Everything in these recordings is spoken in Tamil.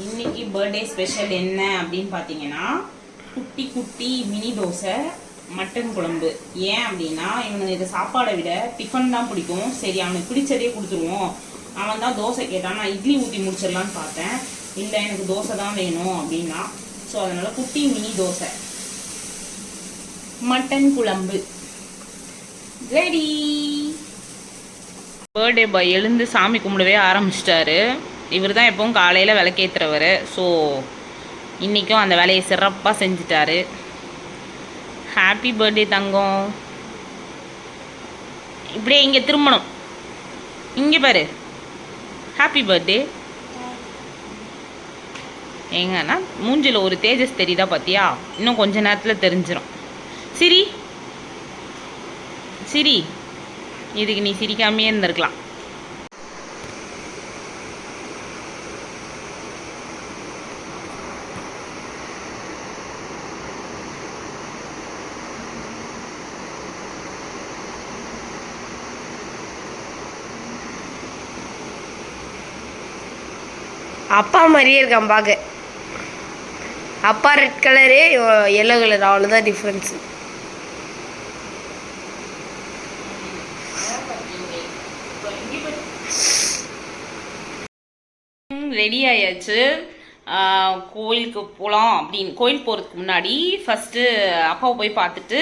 இன்னைக்கு பர்த்டே ஸ்பெஷல் என்ன அப்படின்னு பார்த்தீங்கன்னா, குட்டி குட்டி மினி தோசை மட்டன் குழம்பு. ஏன் அப்படின்னா, இவனுக்கு இது சாப்பாடை விட டிஃபன் தான் பிடிக்கும். சரி, அவனுக்கு பிடிச்சதே கொடுத்துருவோம். அவன் தான் தோசை கேட்டான். நான் இட்லி ஊற்றி முடிச்சிடலான்னு பார்த்தேன். இல்லை, எனக்கு தோசை தான் வேணும் அப்படின்னா. ஸோ அதனால குட்டி மினி தோசை மட்டன் குழம்பு ரெடி. பர்த்டே பாய் எழுந்து சாமி கும்பிடவே ஆரம்பிச்சிட்டாரு. இவர் தான் எப்பவும் காலையில் விளக்கேற்றுறவர். ஸோ இன்றைக்கும் அந்த வேலையை சிறப்பாக செஞ்சிட்டாரு. ஹாப்பி பர்த்டே தங்கம். இப்படியே இங்கே திரும்பணும். இங்கே பாரு, ஹாப்பி பர்த்டே. எங்கன்னா மூஞ்சில் ஒரு தேஜஸ் தெரியுதா பார்த்தியா? இன்னும் கொஞ்ச நேரத்தில் தெரிஞ்சிடும். சிரி சிரி, இதுக்கு நீ சிரிக்காமையே இருந்திருக்கலாம். அப்பா மாதிரியே இருக்கான் பார்க்க. அப்பா ரெட் கலரு, எல்லோ கலர், அவ்வளோதான் டிஃப்ரென்ஸு. ரெடி ஆயாச்சு. கோயிலுக்கு போகலாம் அப்படின்னு. கோயில் போகிறதுக்கு முன்னாடி ஃபஸ்ட்டு அப்பாவை போய் பார்த்துட்டு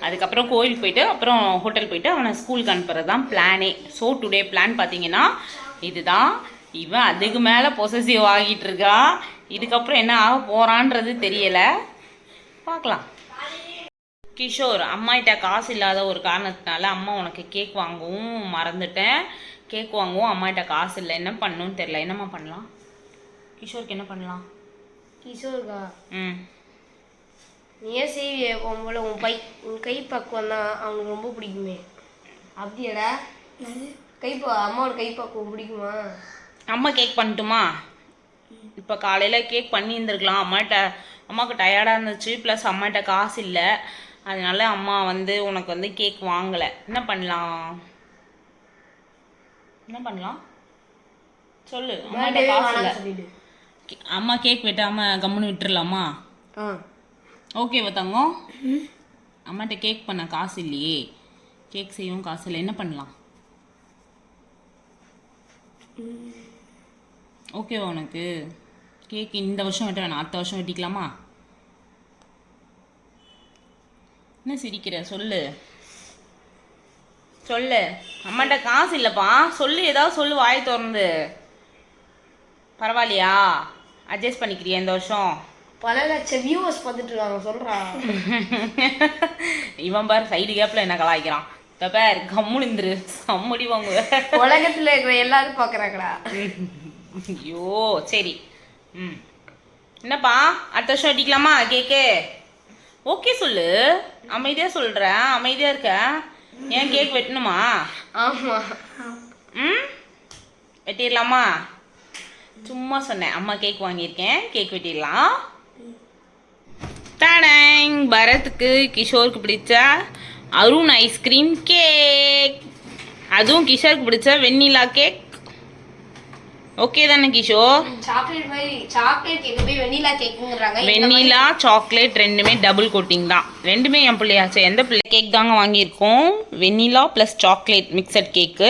அதுக்கப்புறம் கோயிலுக்கு போயிட்டு அப்புறம் ஹோட்டல் போயிட்டு அவனை ஸ்கூலுக்கு அனுப்புறது தான் பிளானே. ஸோ டுடே பிளான் பார்த்தீங்கன்னா இதுதான். இவன் அதுக்கு மேலே பொசசிவ் ஆகிட்டு இருக்கா. இதுக்கப்புறம் என்ன ஆக போகிறான்றது தெரியலை, பார்க்கலாம். கிஷோர், அம்மாகிட்ட காசு இல்லாத ஒரு காரணத்தினால அம்மா உனக்கு கேக் வாங்கவும் மறந்துட்டேன். கேக் வாங்கவும் அம்மாகிட்ட காசு இல்லை. என்ன பண்ணணும்னு தெரியல. என்னம்மா பண்ணலாம்? கிஷோருக்கு என்ன பண்ணலாம்? கிஷோருக்கா? ம், நீயே செய்வியே போகும்போல. உன் கை பக்குவம் தான் அவனுக்கு ரொம்ப பிடிக்குமே. அப்படியாடா? அம்மாவோட கை பக்குவம் பிடிக்குமா? அம்மா கேக் பண்ணட்டுமா? இப்போ காலையில் கேக் பண்ணியிருந்துருக்கலாம். அம்மாவுக்கு டயர்டாக இருந்துச்சு. ப்ளஸ் அம்மாகிட்ட காசு இல்லை. அதனால அம்மா உனக்கு கேக் வாங்கலை. என்ன பண்ணலாம்? என்ன பண்ணலாம் சொல்லு. அம்மாட்ட காசு இல்லை. அம்மா கேக் வெட்டாமல் கம்முன்னு விட்டுறலாமா? ஓகேவா தங்கம்? அம்மாட்ட கேக் பண்ண காசு இல்லையே, கேக் செய்யவும் காசு இல்லை. என்ன பண்ணலாம்? ஓகேவா உனக்கு? கேக் இந்த வருஷம் வெட்ட வேணாம், அடுத்த வருஷம் வெட்டிக்கலாமா? என்ன சிரிக்கிற? சொல்லு சொல்லு. அம்மாட்ட காசு இல்லைப்பா. சொல்லு, ஏதாவது சொல்லு, வாய் திறந்து. பரவாயில்லையா? அட்ஜஸ்ட் பண்ணிக்கிறியா இந்த வருஷம்? பல லட்சம் வியூவர்ஸ் பார்த்துட்டு இருக்காங்க, சொல்றா. இவன் பார் சைடு கேப்ல என்ன கலாய்க்கிறான். பேர் கம்முன்னு இருந்துரு, சம்மடி வாங்குவ. உலகத்துல இருக்கிற எல்லாரும் பாக்குறாங்கடா. ஐயோ சரி. என்னப்பா, அடுத்த வருஷம் வெட்டிக்கலாமா கேக்கு? ஓகே சொல்லு. அமைதியா சொல்றேன், அமைதியா இருக்க. ஏன் கேக் வெட்டணுமா? ஆமா. வெட்டிடலாமா? சும்மா சொன்னேன். அம்மா கேக் வாங்கியிருக்கேன், கேக் வெட்டிடலாம். டாடங்! பரத்துக்கு கிஷோருக்கு பிடிச்ச அருண் ஐஸ்கிரீம் கேக். அதுவும் கிஷோருக்கு பிடிச்ச வெண்ணிலா கேக். ஓகே தானே கிஷோர்? சாக்லேட் மாதிரி சாக்லேட் கேக் போய் வெண்ணிலா கேக்குங்கறாங்க. வெண்ணிலா சாக்லேட் ரெண்டுமே டபுள் கோட்டிங் தான். ரெண்டுமே என் பிள்ளையாச்சு. எந்த பிள்ளை கேக் தாங்க வாங்கியிருக்கோம். Vanilla plus chocolate mixed cake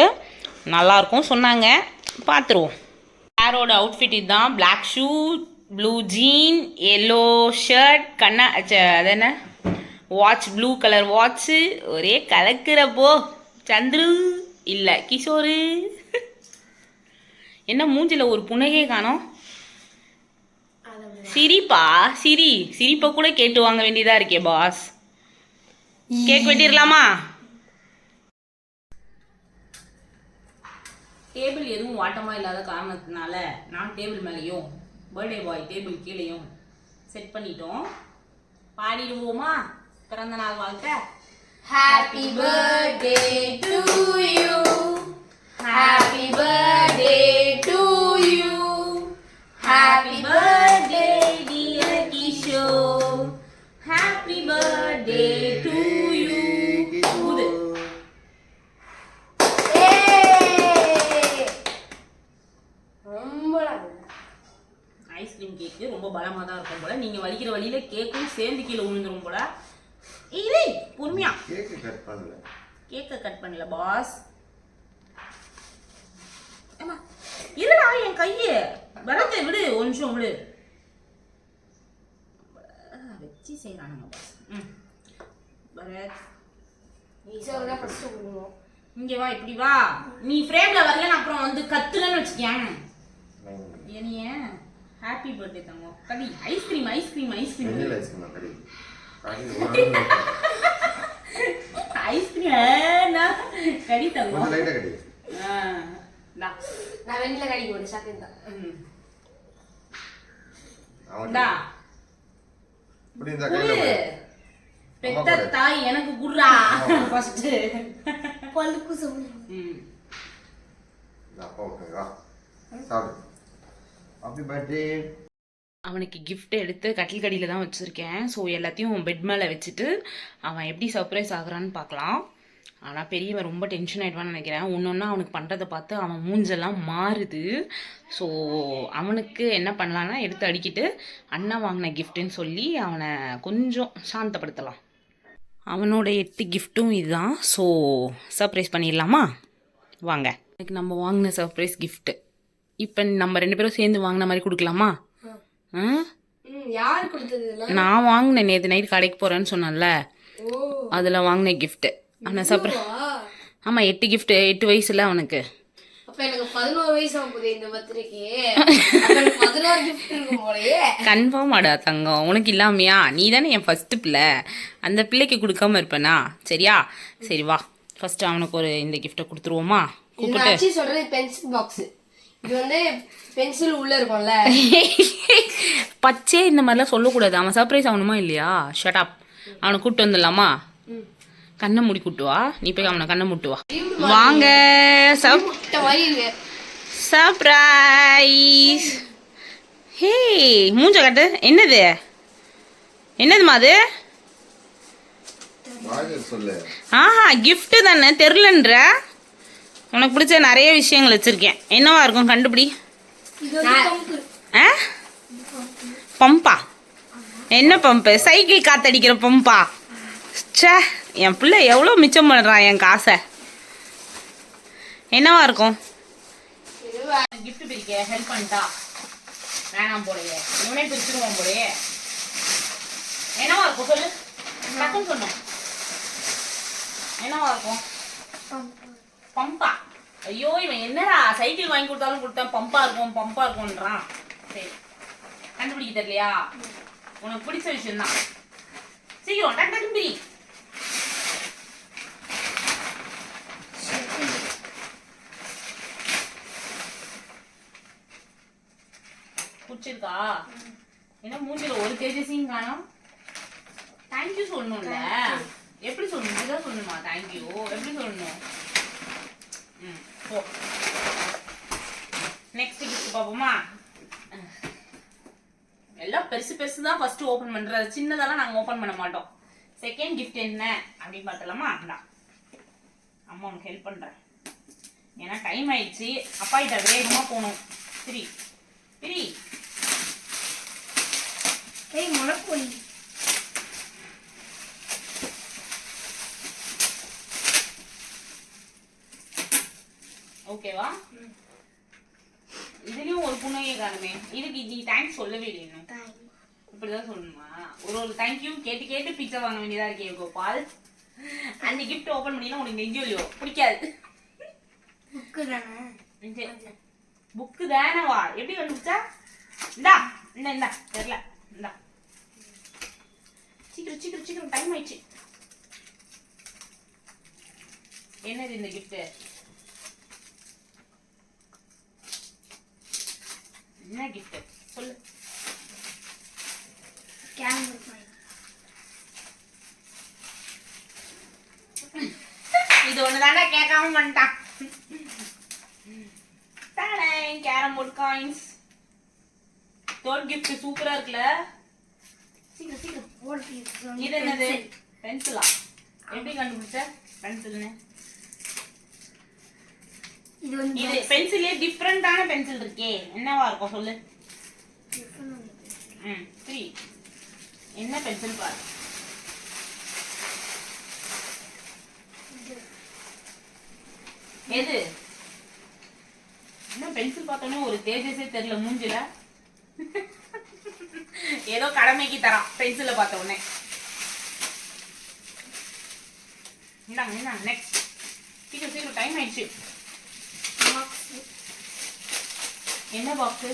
நல்லாயிருக்கும் சொன்னாங்க. பார்த்துருவோம். ஹேரோட அவுட்ஃபிட் இதுதான். Black shoe, blue jean, yellow shirt, அது என்ன வாட்ச், ப்ளூ கலர் வாட்ச்சு. ஒரே கலக்கிறப்போ. சந்துரு இல்லை கிஷோரு. என்ன மூஞ்சில் ஒரு புன்னகையே காணோம்? சிரிப்பா? சிரிப்பை கூட கேட்டு வாங்க வேண்டியதா இருக்கே பாஸ். கேக் வெட்டிடலாமா? டேபிள் எதுவும் வாட்டமா இல்லாத காரணத்தினால நான் டேபிள் மேலேயும் பர்த்டே பாய் டேபிள் கீழேயும் செட் பண்ணிட்டோம். பாடிடுவோமா பிறந்த நாள் வாழ்க்கை? Happy birthday to you, happy birthday to you, happy birthday dear Kishore, happy birthday to you. Ice cream cake ரொம்ப பலமாக தான் இருக்கும் போல. நீங்கள் வலிக்கிற வழியில கேக்கும் சேர்ந்து கீழே விழுந்துரும் போல. இது பொறுமையா கேக்கு கட் பண்ணல. கேக்கை கட் பண்ணல பாஸ். ஆமா இருடா என் கையை வரத்தை விடு, ஒரு நிமிஷம் விடு. வச்சு செய்யறானுங்க பாஸ். பரத் ஈஸியாக ஃபஸ்ட்டு கொடுக்கணும். இங்க வா, இப்படி வா. நீ ஃப்ரேம்ல வரலன்னு அப்புறம் வந்து கத்துலன்னு வச்சுக்கேன். ஏனிய ஹாப்பி பர்த்டே தங்கம். கடி ice cream ice cream ice cream vanilla ice cream கடி. ஐஸ்கிரீம் கடி தங்கம். கொஞ்சம் லைட்டா கடி. நான் வெண்ணில கடிக்க போறேன் சாக்லேட் தான். அவன்டா இப்படி இந்த கையில பெத்த தாய் எனக்கு குர்ரா ஃபர்ஸ்ட் பல்லுக்கு சொல்லு. அப்பா ஓகேவா சாப்பிடு. Happy birthday. அவனுக்கு கிஃப்ட் எடுத்து கட்டில் கடியில் தான் வச்சுருக்கேன். ஸோ எல்லாத்தையும் பெட் மேலே வச்சுட்டு அவன் எப்படி சர்ப்ரைஸ் ஆகுறான்னு பார்க்கலாம். ஆனால் பெரியவன் ரொம்ப டென்ஷன் ஆகிடுவான்னு நினைக்கிறேன். ஒன்று அவனுக்கு பண்ணுறதை பார்த்து அவன் மூஞ்செல்லாம் மாறுது. ஸோ அவனுக்கு என்ன பண்ணலான்னா எடுத்து அடிக்கிட்டு அண்ணா வாங்கின கிஃப்ட்டுன்னு சொல்லி அவனை கொஞ்சம் சாந்தப்படுத்தலாம். அவனோட 8 கிஃப்ட்டும் இதுதான். ஸோ சர்ப்ரைஸ் பண்ணிடலாமா? வாங்க. எனக்கு நம்ம வாங்கின சர்ப்ரைஸ் கிஃப்ட்டு இப்போ நம்ம 2 பேரும் சேர்ந்து வாங்கின மாதிரி கொடுக்கலாமா? யார் கொடுத்தது? நான் வாங்கினேன் நேற்று நைட் கடைக்கு போகிறேன்னு சொன்னேன்ல, அதில் வாங்கினேன் கிஃப்ட்டு. அவனை சர்ப்ரைஸ். ஆமாம் 8 கிஃப்ட்டு. 8 வயசுல அவனுக்கு. அப்ப எனக்கு 11 வயசு ஆகும் போதே இந்த பர்த்டேக்கு. 11 கிஃப்ட் இருக்கும் போலயே. கன்ஃபார்ம் ஆடா தங்கம், உனக்கு இல்லாமையா? நீ தானே என் ஃபர்ஸ்ட் பிள்ளை, அந்த பிள்ளைக்கு கொடுக்காம இருப்பேனா? சரியா? சரி வா, ஃபர்ஸ்ட் அவனுக்கு ஒரு இந்த கிஃப்ட்டை கொடுத்துருவோமா? கூப்பிட்டு சொல்றது பென்சில் பாக்ஸ். இது வந்து பென்சில் உள்ள இருக்கும்ல. பச்சே இந்த மாதிரிலாம் சொல்லக்கூடாது. அவன் சர்ப்ரைஸ் ஆகணுமா இல்லையா? Shut up. அவனை கூப்பிட்டு வந்துடலாமா? கண்ணை மூடி கூட்டு வா. நீ போய் அவனை கண்ணை மூட்டு வா. வாங்க. சர்ப்ரைஸ். ஹே மூஞ்ச கட்டு. என்னது என்னதுமா அது? சொல்லு. ஆஹா கிஃப்ட் தானே, தெரிலன்ற. உனக்கு பிடிச்ச நிறைய விஷயங்கள் வச்சிருக்கேன். என்னவா இருக்கும் கண்டுபிடி. பம்பா? என்ன பம்பு? சைக்கிள் காத்தடிக்கிற பம்பா? சே, என் பிள்ளை எவ்வளோ மிச்சம் பண்ணுறான் என் காசை. என்னவா இருக்கும்? கிஃப்ட் பிரிக்க ஹெல்ப் பண்ணிட்டா வேணாம் போலையே, இவனே பிரிச்சுருவான் போலையே. என்னவா இருக்கும் சொல்லு, டக்குன்னு சொன்னோம். என்னவா இருக்கும்? பம்பா? ஐயோ இவன் என்னடா சைக்கிள் வாங்கி கொடுத்தாலும் கொடுத்தேன் பம்பா இருக்கும் பம்பா இருக்கும்ன்றான். சரி கண்டுபிடிக்க தெரியலையா? உனக்கு பிடிச்ச விஷயம் தான். சீக்கிரம் டக்கு டக்கு பிரி. பிடிச்சிருக்கா? என்ன மூஞ்சில ஒரு தேஜஸையும் காணோம். தேங்க்யூ சொல்லணும்ல. எப்படி சொல்லணும்? இதுதான் சொல்லணுமா தேங்க்யூ? எப்படி சொல்லணும்? போ. நெக்ஸ்ட் கிஃப்ட் பாப்போமா? எல்லாம் பெருசு பெருசு தான் ஃபர்ஸ்ட் ஓபன் பண்றது, சின்னதெல்லாம் நாங்க ஓபன் பண்ண மாட்டோம். செகண்ட் கிஃப்ட் என்ன அப்படின்னு பார்த்தலாமா? அம்மா உனக்கு ஹெல்ப் பண்றேன், ஏன்னா டைம் ஆயிடுச்சு. அப்பா கிட்ட வேகமா போகணும். சரி சரி. முளைப்பொடி. ஓகேவா? இதுலயும் ஒரு புனையே காணுமே. இதுக்கு நீ தேங்க்ஸ் சொல்லவே இல்லை. இப்படிதான் சொல்லணுமா? ஒரு தேங்க்யூ கேட்டு கேட்டு பிச்சை வாங்க வேண்டியதா இருக்கே கோபால். அந்த கிஃப்ட் ஓபன் பண்ணினா உனக்கு நெஞ்சு வலியோ பிடிக்காது. புக்கு தானவா? எப்படி கண்டுபிடிச்சா? இந்தா இந்த இந்தா தெரியல. இந்தா சீக்கிரம் சீக்கிரம் சீக்கிரம், டைம் ஆயிடுச்சு. என்னது இந்த கிஃப்ட்? என்ன கிஃப்ட் சொல்லு. இது ஒண்ணுதானே கேட்காம பண்ணிட்டான். Carrom board coins. Third gift சூப்பரா இருக்குல்ல. சீக்கிரம் சீக்கிரம். இது என்னது? பென்சிலா? எப்படி கண்டுபிடிச்ச பென்சில்னு? இது பென்சிலே டிஃபரெண்டான பென்சில் இருக்கே, என்னவா இருக்கும் சொல்லு. த்ரீ. என்ன பென்சில் பாரு. எது என்ன பென்சில் பார்த்தோன்னே ஒரு தேஜஸே தெரியல மூஞ்சில. ஏதோ கடமைக்கு தரான் பென்சிலை பார்த்த உடனே. இந்தாங்க நெக்ஸ்ட். சீக்கிரம் டைம் ஆயிடுச்சு. என்ன பாக்ஸு?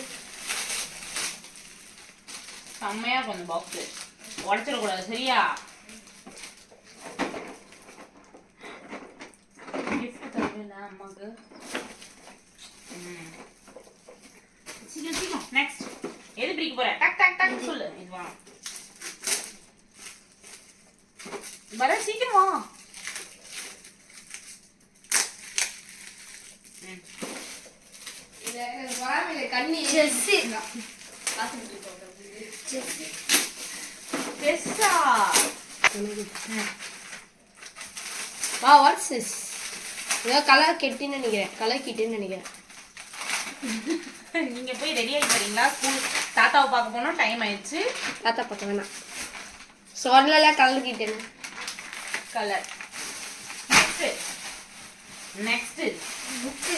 செம்மையா இருக்கும் பாக்ஸு. உடச்சிடக்கூடாது சரியா? கிஃப்ட் தருவேல அம்மாக்கு. சீக்கிரம் நெக்ஸ்ட். எது பிரிக்க போற? டக் டக் டக் சொல்லு. இது வா வர சீக்கிரம் வா. கலர் கெட்டின்னு நினைக்கிறேன். கலர் கிட்டுன்னு நினைக்கிறேன். நீங்க போய் ரெடி ஆகி போறீங்களா? ஸ்கூல் தாத்தாவை பார்க்க போனோம். டைம் ஆயிடுச்சு. தாத்தா பார்க்க வேணாம். சொல்லல கலர் கிட்டுன்னு. கலர். Next book.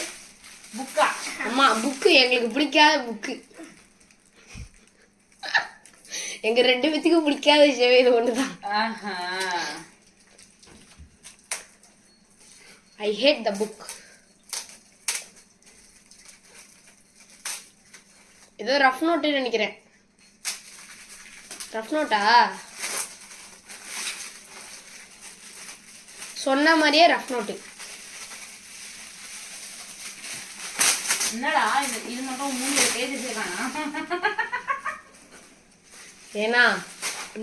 புக்கா? அம்மா புக்கு எங்களுக்கு பிடிக்காத புக்கு. எங்க 2 பேத்துக்கும் பிடிக்காத விஷயமே இது ஒண்ணுதான். I hate the book. ஏதோ ரஃப் நோட்டு நினைக்கிறேன். Rough NOTA? சொன்ன மாதிரியே ரஃப் நோட்டு. என்னடா இது மட்டும் 3 பேஜ் வச்சிருக்கானா? ஏனா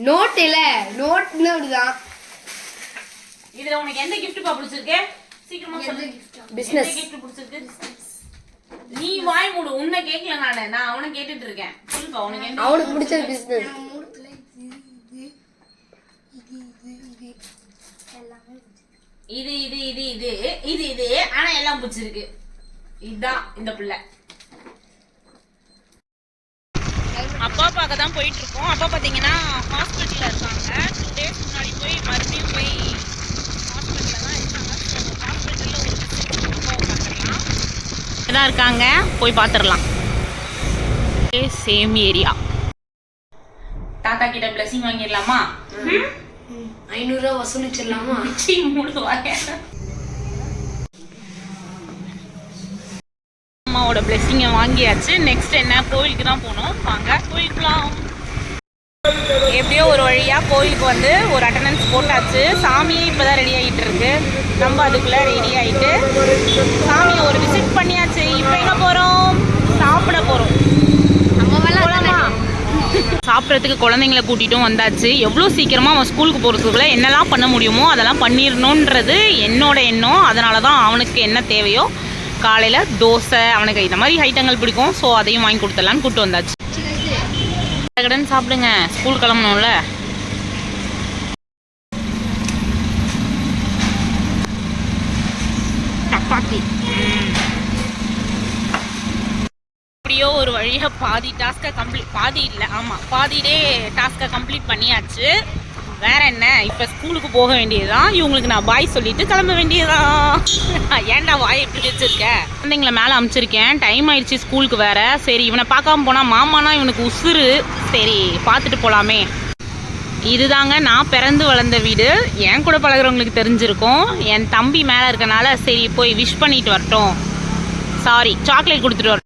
நோட் இல்ல, நோட்னா அப்படிதான். இதுல உனக்கு எந்த gift பா பிடிச்சிருக்கு? சீக்கிரமா சொல்லு. Business gift பிடிச்சிருக்கு. நீ வாய் மூடு. உன்னை கேக்கல நான் அவனை கேட்டுட்டு இருக்கேன். சொல்லுப்பா உனக்கு என்ன? அவனுக்கு பிடிச்சது business. இது இது இது இது இது இது ஆனா எல்லாம் பிடிச்சிருக்கு. இதுதான் இந்த பிள்ளை. அப்பா பார்க்க தான் போயிட்டு இருக்கோம். அப்பா பாத்தீங்கன்னா ஹாஸ்பிட்டல்ல இருக்காங்க. 2 days முன்னாடி போய் மறுபடியும் போய் ஹாஸ்பிட்டல்ல தான் இருக்காங்க. ஹாஸ்பிட்டல்ல ஒரு பார்த்துடலாம். இதான் இருக்காங்க, போய் பார்த்துடலாம். Same area. தாத்தா கிட்ட பிளஸிங் வாங்கிடலாமா? 500 ரூபா வசூலிச்சிடலாமா? அம்மாவோட பிளெஸிங்கை வாங்கியாச்சு. நெக்ஸ்ட் என்ன? கோயிலுக்கு தான் போகணும். வாங்க கோயிலுக்குலாம். எப்படியோ ஒரு வழியா கோயிலுக்கு வந்து ஒரு அட்டண்டன்ஸ் போட்டாச்சு. சாமியே இப்பதான் ரெடி ஆகிட்டு இருக்கு. நம்ம அதுக்குள்ள ரெடி ஆகிட்டு சாமியை ஒரு விசிட் பண்ணியாச்சு. இப்போ எங்க போறோம்? சாப்பிட போறோம். சாப்பிட்றதுக்கு குழந்தைங்களை கூட்டிட்டும் வந்தாச்சு. எவ்வளோ சீக்கிரமாக அவன் ஸ்கூலுக்கு போகிறதுக்குள்ள என்னெல்லாம் பண்ண முடியுமோ அதெல்லாம் பண்ணிடணுன்றது என்னோட எண்ணம். அதனால தான் அவனுக்கு என்ன தேவையோ காலையில் தோசை, அவனுக்கு இந்த மாதிரி ஐட்டங்கள் பிடிக்கும். ஸோ அதையும் வாங்கி கொடுத்துடலான்னு கூப்பிட்டு வந்தாச்சு. கடன் சாப்பிடுங்க, ஸ்கூல் கிளம்பணும்ல. சப்பாத்தி. எப்படியோ ஒரு வழியாக பாதி டாஸ்கை பாதியிலே டாஸ்கை கம்ப்ளீட் பண்ணியாச்சு. வேற என்ன, இப்போ ஸ்கூலுக்கு போக வேண்டியதுதான். இவங்களுக்கு நான் பாய் சொல்லிட்டு கிளம்ப வேண்டியதுதான். ஏன்டா வாய் எப்படி வச்சிருக்க? குழந்தைங்கள மேலே அனுப்பிச்சிருக்கேன். டைம் ஆயிடுச்சு ஸ்கூலுக்கு வேற. சரி இவனை பார்க்காம போனால் மாமானா இவனுக்கு உசுறு. சரி பார்த்துட்டு போகலாமே. இதுதாங்க நான் பிறந்து வளர்ந்த வீடு. என் கூட பழகிறவங்களுக்கு தெரிஞ்சிருக்கும். என் தம்பி மேலே இருக்கனால சரி போய் விஷ் பண்ணிட்டு வரட்டும். சாரி சாக்லேட் கொடுத்துட்டு வரட்டும்.